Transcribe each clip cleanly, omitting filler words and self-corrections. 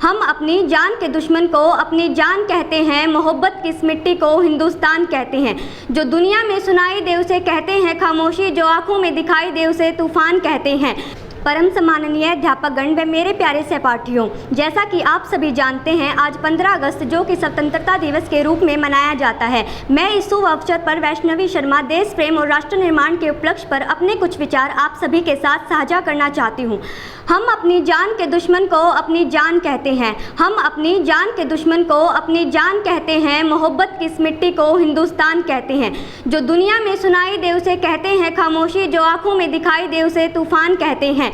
हम अपनी जान के दुश्मन को अपनी जान कहते हैं, मोहब्बत की इस मिट्टी को हिंदुस्तान कहते हैं। जो दुनिया में सुनाई दे उसे कहते हैं खामोशी, जो आंखों में दिखाई दे उसे तूफान कहते हैं। परम सम्माननीय अध्यापकगण व मेरे प्यारे सहपाठियों, जैसा कि आप सभी जानते हैं आज 15 अगस्त जो कि स्वतंत्रता दिवस के रूप में मनाया जाता है। मैं इस शुभ अवसर पर वैष्णवी शर्मा देश प्रेम और राष्ट्र निर्माण के उपलक्ष्य पर अपने कुछ विचार आप सभी के साथ साझा करना चाहती हूँ। हम अपनी जान के दुश्मन को अपनी जान कहते हैं, हम अपनी जान के दुश्मन को अपनी जान कहते हैं, मोहब्बत की इस मिट्टी को हिंदुस्तान कहते हैं। जो दुनिया में सुनाई दे उसे कहते हैं खामोशी, जो आंखों में दिखाई दे उसे तूफान कहते हैं।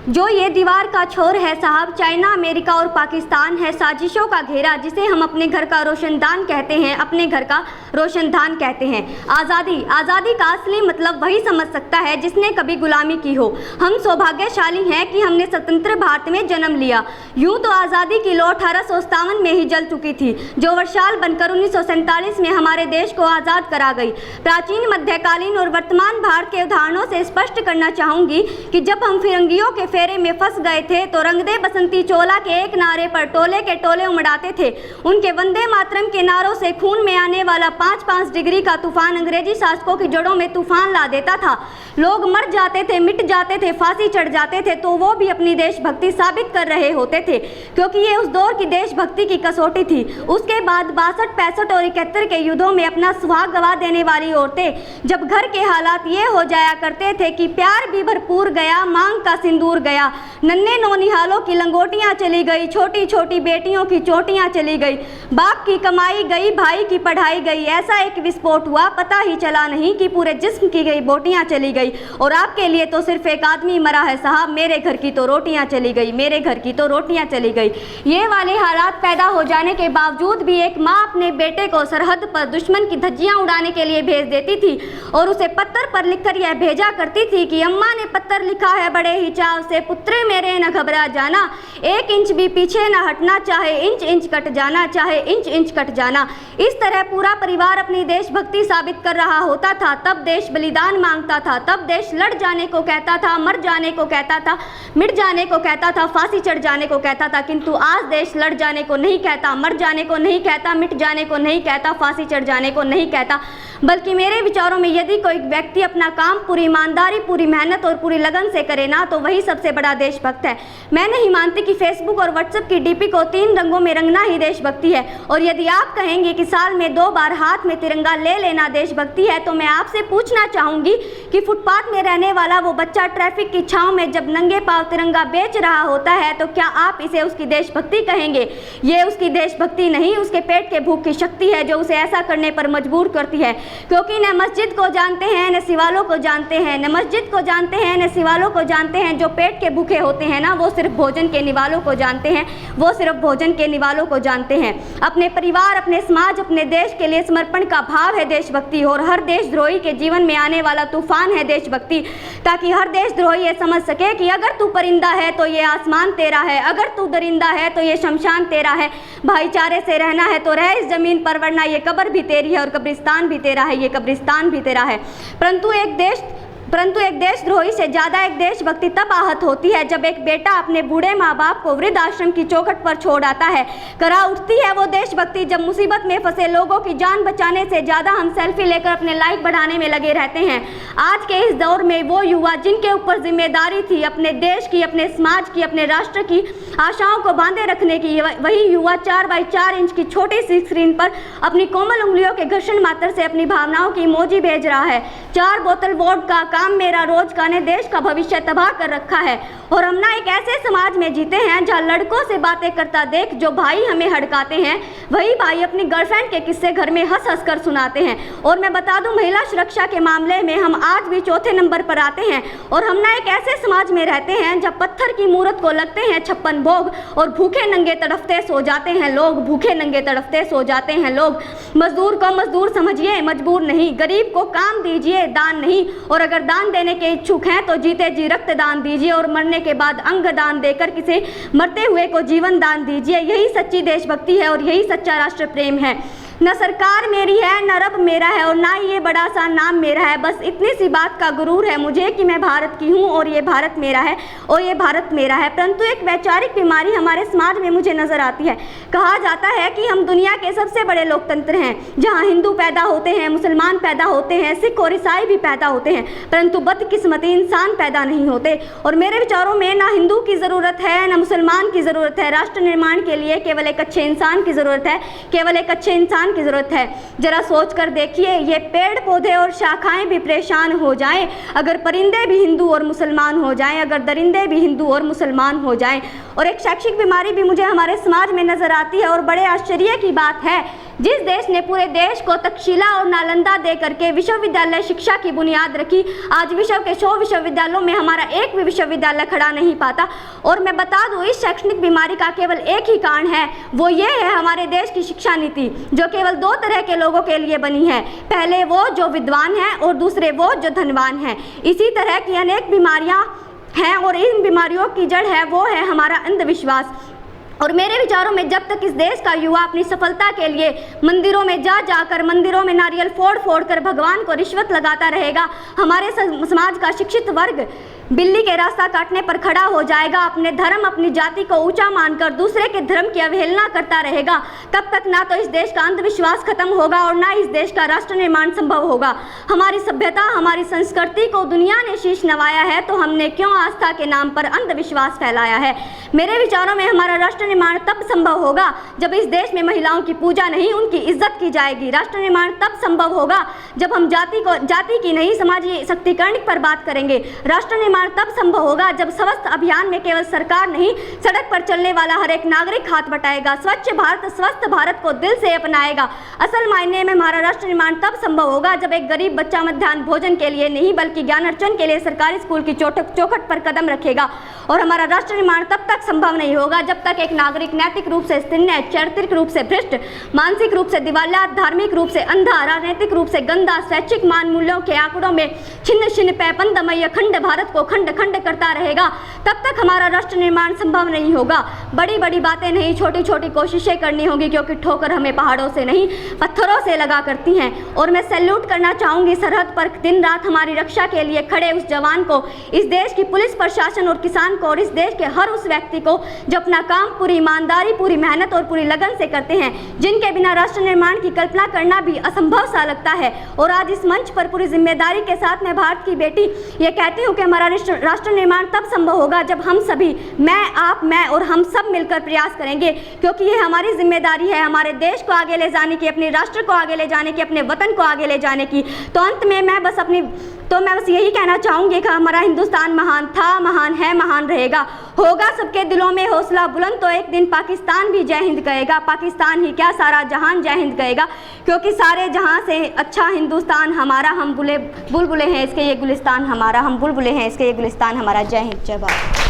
जो ये दीवार का छोर है साहब, चाइना, अमेरिका और पाकिस्तान है साजिशों का घेरा, जिसे हम अपने घर का रोशनदान कहते हैं, अपने घर का रोशनदान कहते हैं। आज़ादी, आज़ादी का असली मतलब वही समझ सकता है जिसने कभी गुलामी की हो। हम सौभाग्यशाली हैं कि हमने स्वतंत्र भारत में जन्म लिया। यूँ तो आज़ादी की लौ 1857 में ही जल चुकी थी, जो वर्षाल बनकर 1947 में हमारे देश को आज़ाद करा गई। प्राचीन, मध्यकालीन और वर्तमान भारत के उदाहरणों से स्पष्ट करना चाहूँगी कि जब हम फिरंगियों के फेरे में फंस गए थे तो रंग दे बसंती चोला के एक नारे पर टोले के टोले उमड़ाते थे। उनके वंदे मातरम के नारों से खून में आने वाला 5-5 डिग्री का तूफान अंग्रेजी शासकों की जड़ों में तूफान ला देता था। लोग मर जाते थे, मिट जाते थे, फांसी चढ़ जाते थे, तो वो भी अपनी देशभक्ति साबित कर रहे होते थे, क्योंकि ये उस दौर की देशभक्ति की कसौटी थी। उसके बाद 62, 65 और 71 के युद्धों में अपना सुहाग गवा देने वाली औरतें, जब घर के हालात ये हो जाया करते थे कि प्यार भी भरपूर गया, मांग का सिंदूर गया, नन्हे नौनिहालों की लंगोटियां चली गई, छोटी छोटी बेटियों की चोटियां चली गई, बाप की कमाई गई, भाई की पढ़ाई गई, ऐसा एक विस्फोट हुआ पता ही चला नहीं कि पूरे जिस्म की गई बोटियां चली गई। और आपके लिए तो सिर्फ एक आदमी मरा है साहब, मेरे घर की तो रोटियां चली गई, मेरे घर की तो रोटियां चली गई। ये वाले हालात पैदा हो जाने के बावजूद भी एक माँ अपने बेटे को सरहद पर दुश्मन की धज्जियां उड़ाने के लिए भेज देती थी और उसे पत्थर पर लिखकर यह भेजा करती थी कि अम्मा ने पत्थर लिखा है बड़े ही चाव से, पुत्रे मेरे न घबरा जाना, 1 इंच भी पीछे न हटना, चाहे इंच इंच कट जाना, चाहे इंच इंच कट जाना। इस तरह पूरा परिवार अपनी देशभक्ति साबित कर रहा होता था। तब देश बलिदान मांगता था, तब देश लड़ जाने को कहता था, मर जाने को कहता था, मिट जाने को कहता था, फांसी चढ़ जाने को कहता था। किंतु आज देश लड़ जाने को नहीं कहता, मर जाने को नहीं कहता, मिट जाने को नहीं कहता, फांसी चढ़ जाने को नहीं कहता, बल्कि मेरे विचारों में यदि कोई व्यक्ति अपना काम पूरी ईमानदारी, पूरी मेहनत और पूरी लगन से करे ना, तो वही सबसे बड़ा देशभक्त है। मैं नहीं मानती कि फेसबुक और व्हाट्सएप की डीपी को 3 रंगों में रंगना ही देशभक्ति है। और यदि आप कहेंगे कि साल में 2 बार हाथ में तिरंगा ले लेना देशभक्ति है, तो मैं आपसे पूछना चाहूंगी कि फुटपाथ में रहने वाला वो बच्चा ट्रैफिक की छांव में जब नंगे पांव तिरंगा बेच रहा होता है, तो क्या आप इसे उसकी देशभक्ति कहेंगे? ये उसकी देशभक्ति नहीं, उसके पेट के भूख की शक्ति है जो उसे ऐसा करने पर मजबूर करती है। क्योंकि न मस्जिद को जानते हैं, न सिवालों को जानते हैं, न मस्जिद को जानते हैं, न सिवालों को जानते हैं। जो पेट के भूखे होते हैं ना, वो सिर्फ भोजन के निवालों को जानते हैं, वो सिर्फ भोजन के निवालों को जानते हैं। अपने परिवार, अपने समाज, अपने देश के लिए समर्पण का भाव है देशभक्ति। और हर देशद्रोही के जीवन में आने वाला तूफान है देशभक्ति, ताकि हर देशद्रोही ये समझ सके कि अगर तू परिंदा है तो ये आसमान तेरा है, अगर तू दरिंदा है तो ये शमशान तेरा है। भाईचारे से रहना है तो रह इस जमीन पर, वरना ये कब्र भी तेरी है और कब्रिस्तान भी तेरा है, ये कब्रिस्तान भी तेरा है। परंतु एक देशद्रोही से ज़्यादा एक देशभक्ति तब आहत होती है जब एक बेटा अपने बूढ़े माँ बाप को वृद्ध आश्रम की चौखट पर छोड़ आता है। करा उठती है वो देशभक्ति जब मुसीबत में फंसे लोगों की जान बचाने से ज़्यादा हम सेल्फी लेकर अपने लाइक बढ़ाने में लगे रहते हैं। आज के इस दौर में वो युवा जिनके ऊपर जिम्मेदारी थी अपने देश की, अपने समाज की, अपने राष्ट्र की आशाओं को बांधे रखने की, वही युवा 4x4 इंच की छोटी सी स्क्रीन पर अपनी कोमल उंगलियों के घर्षण मात्र से अपनी भावनाओं की इमोजी भेज रहा है। 4 बोतल वोडका का काम मेरा रोज का ने देश का भविष्य तबाह कर रखा है। और हम ना एक ऐसे समाज में जीते हैं जहाँ लड़कों से बातें करता देख जो भाई हमें हड़काते हैं, वही भाई अपनी गर्लफ्रेंड के किस्से घर में हंस हंस कर सुनाते हैं। और मैं बता दूं, महिला सुरक्षा के मामले में हम आज भी चौथे नंबर पर आते हैं। और हम ना एक ऐसे समाज में रहते हैं जब पत्थर की मूरत को लगते हैं 56 भोग और भूखे नंगे तड़फते सो जाते हैं लोग, भूखे नंगे तड़फते सो जाते हैं लोग। मजदूर को मजदूर समझिए, मजबूर नहीं। गरीब को काम दीजिए, दान नहीं। और अगर दान देने के इच्छुक हैं तो जीते जी रक्त दान दीजिए और मरने के बाद अंग दान देकर किसी मरते हुए को जीवन दान दीजिए। यही सच्ची देशभक्ति है और यही सच्चा राष्ट्र प्रेम है। न सरकार मेरी है, न रब मेरा है, और ना ही ये बड़ा सा नाम मेरा है। बस इतनी सी बात का गुरूर है मुझे कि मैं भारत की हूँ और ये भारत मेरा है और ये भारत मेरा है। परंतु एक वैचारिक बीमारी हमारे समाज में मुझे नजर आती है। कहा जाता है कि हम दुनिया के सबसे बड़े लोकतंत्र हैं, जहाँ हिंदू पैदा होते हैं, मुसलमान पैदा होते हैं, सिख और ईसाई भी पैदा होते हैं, परंतु बदकिस्मती इंसान पैदा नहीं होते। और मेरे विचारों में ना हिंदू की ज़रूरत है, ना मुसलमान की ज़रूरत है। राष्ट्र निर्माण के लिए केवल एक अच्छे इंसान की ज़रूरत है, केवल एक अच्छे इंसान की ज़रूरत है। जरा सोच कर देखिए, ये पेड़ पौधे और शाखाएं भी परेशान हो जाएं अगर परिंदे भी हिंदू और मुसलमान हो जाएं, अगर दरिंदे भी हिंदू और मुसलमान हो जाएं। और एक शैक्षिक बीमारी भी मुझे हमारे समाज में नज़र आती है। और बड़े आश्चर्य की बात है, जिस देश ने पूरे देश को तक्षशिला और नालंदा दे करके विश्वविद्यालय शिक्षा की बुनियाद रखी, आज विश्व के 100 विश्वविद्यालयों में हमारा एक भी विश्वविद्यालय खड़ा नहीं पाता। और मैं बता दूं, इस शैक्षणिक बीमारी का केवल एक ही कारण है, वो ये है हमारे देश की शिक्षा नीति, जो केवल 2 तरह के लोगों के लिए बनी है। पहले वो जो विद्वान हैं और दूसरे वो जो धनवान हैं। इसी तरह की अनेक बीमारियां हैं और इन बीमारियों की जड़ है वो है हमारा अंधविश्वास। और मेरे विचारों में जब तक इस देश का युवा अपनी सफलता के लिए मंदिरों में जाकर मंदिरों में नारियल फोड़ कर भगवान को रिश्वत लगाता रहेगा, हमारे समाज का शिक्षित वर्ग बिल्ली के रास्ता काटने पर खड़ा हो जाएगा, अपने धर्म अपनी जाति को ऊंचा मानकर दूसरे के धर्म की अवहेलना करता रहेगा, तब तक ना तो इस देश का अंधविश्वास खत्म होगा और ना इस देश का राष्ट्र निर्माण संभव होगा। हमारी सभ्यता, हमारी संस्कृति को दुनिया ने शीश नवाया है, तो हमने क्यों आस्था के नाम पर अंधविश्वास फैलाया है। मेरे विचारों में हमारा राष्ट्र निर्माण तब संभव होगा जब इस देश में महिलाओं की पूजा नहीं, उनकी इज्जत की जाएगी। राष्ट्र निर्माण तब संभव होगा जब हम जाति की नहीं, समाजी शक्तिकरण पर बात करेंगे। राष्ट्र तब संभव होगा जब स्वस्थ अभियान में केवल सरकार नहीं, सड़क पर चलने वाला हर एक नागरिक हाथ बटाएगा, स्वच्छ भारत स्वस्थ भारत को दिल से अपनाएगा। असल मायने में हमारा राष्ट्र निर्माण तब संभव होगा जब एक गरीब बच्चा मध्याह्न भोजन के लिए नहीं बल्कि ज्ञान अर्जन के लिए सरकारी स्कूल की चौखट पर कदम रखेगा। और हमारा राष्ट्र निर्माण तब तक संभव नहीं होगा जब तक एक नागरिक नैतिक रूप से स्थिन्य, चारित्रिक रूप से भ्रष्ट, मानसिक रूप से दिवालिया, धार्मिक रूप से अंधा, राजनीतिक रूप से गंदा, स्वैच्छिक मान मूल्यों के आंकड़ों में छिन्न पैपंदमय अखंड भारत को खंड खंड करता रहेगा, तब तक हमारा राष्ट्र निर्माण संभव नहीं होगा। बड़ी बड़ी बातें नहीं, छोटी छोटी कोशिशें करनी होगी, क्योंकि ठोकर हमें पहाड़ों से नहीं पत्थरों से लगा करती हैं। और मैं सैल्यूट करना चाहूँगी सरहद पर दिन रात हमारी रक्षा के लिए खड़े उस जवान को, इस देश की पुलिस प्रशासन और किसान को, और इस देश के हर उस व्यक्ति को जो अपना काम पूरी ईमानदारी, पूरी मेहनत और पूरी लगन से करते हैं, जिनके बिना राष्ट्र निर्माण की कल्पना करना भी असंभव सा लगता है। और आज इस मंच पर पूरी जिम्मेदारी के साथ मैं भारत की बेटी ये कहती हूँ कि हमारा राष्ट्र निर्माण तब संभव होगा जब हम सभी, मैं, आप, मैं और हम सब मिलकर प्रयास करेंगे, क्योंकि ये हमारी जिम्मेदारी है हमारे देश को आगे ले जाने की, अपने राष्ट्र को आगे ले जाने की, अपने वतन को आगे ले जाने की। तो अंत में मैं बस यही कहना चाहूँगी कि हमारा हिंदुस्तान महान था, महान है, महान रहेगा। होगा सबके दिलों में हौसला बुलंद, तो एक दिन पाकिस्तान भी जय हिंद कहेगा। पाकिस्तान ही क्या, सारा जहान जय हिंद कहेगा, क्योंकि सारे जहां से अच्छा हिंदुस्तान हमारा। हम बुलबुले हैं इसके ये गुलिस्तान हमारा, हम बुलबुले हैं इसके ये गुलिस्तान हमारा। जय हिंद, जय भारत।